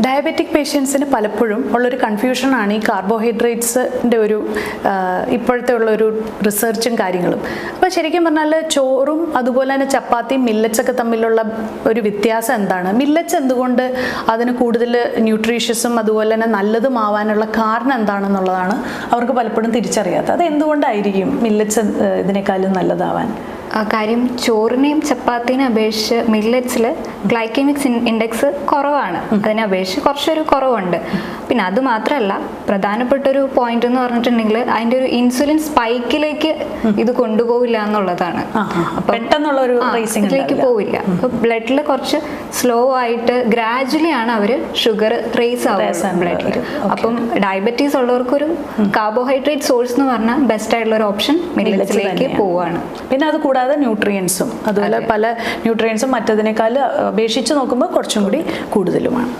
Diabetic പേഷ്യൻസിന് പലപ്പോഴും ഉള്ളൊരു കൺഫ്യൂഷനാണ് ഈ കാർബോഹൈഡ്രേറ്റ്സിൻ്റെ ഒരു ഇപ്പോഴത്തെ ഉള്ളൊരു റിസർച്ചും കാര്യങ്ങളും. അപ്പോൾ ശരിക്കും പറഞ്ഞാൽ ചോറും അതുപോലെ തന്നെ ചപ്പാത്തിയും മില്ലറ്റ്സൊക്കെ തമ്മിലുള്ള ഒരു വ്യത്യാസം എന്താണ്? മില്ലറ്റ്സ് എന്തുകൊണ്ട് അതിന് കൂടുതൽ ന്യൂട്രീഷ്യസും അതുപോലെ തന്നെ നല്ലതുമാവാനുള്ള കാരണം എന്താണെന്നുള്ളതാണ് അവർക്ക് പലപ്പോഴും തിരിച്ചറിയാത്തത്. അത് എന്തുകൊണ്ടായിരിക്കും മില്ലറ്റ്സ് ഇതിനേക്കാളും നല്ലതാവാൻ? കാര്യം ചോറിനെയും ചപ്പാത്തിനെ അപേക്ഷിച്ച് മില്ലറ്റ്സിൽ ഗ്ലൈക്കമിക് ഇൻഡെക്സ് കുറവാണ്. അതിനെ അപേക്ഷിച്ച് കുറച്ചൊരു കുറവുണ്ട്. പിന്നെ അത് മാത്രമല്ല, പ്രധാനപ്പെട്ടൊരു പോയിന്റ് എന്ന് പറഞ്ഞിട്ടുണ്ടെങ്കിൽ അതിൻ്റെ ഒരു ഇൻസുലിൻ സ്പൈക്കിലേക്ക് ഇത് കൊണ്ടുപോകില്ല എന്നുള്ളതാണ്. പെട്ടെന്നുള്ളൊരു പോവില്ല. അപ്പോൾ ബ്ലഡിൽ കുറച്ച് സ്ലോ ആയിട്ട് ഗ്രാജുവലി ആണ് അവർ ഷുഗർ റേസ് ആവുക ബ്ലഡിൽ. അപ്പം ഡയബറ്റീസ് ഉള്ളവർക്കൊരു കാർബോഹൈഡ്രേറ്റ് സോഴ്സ് എന്ന് പറഞ്ഞാൽ ബെസ്റ്റ് ആയിട്ടുള്ള ഒരു ഓപ്ഷൻ മില്ലറ്റ്സിലേക്ക് പോവുകയാണ്. പിന്നെ അത് കൂടാതെ ന്യൂട്രിയൻസും അതുപോലെ പല ന്യൂട്രിയൻസും മറ്റതിനേക്കാൾ അപേക്ഷിച്ച് നോക്കുമ്പോൾ കുറച്ചും കൂടി കൂടുതലുമാണ്.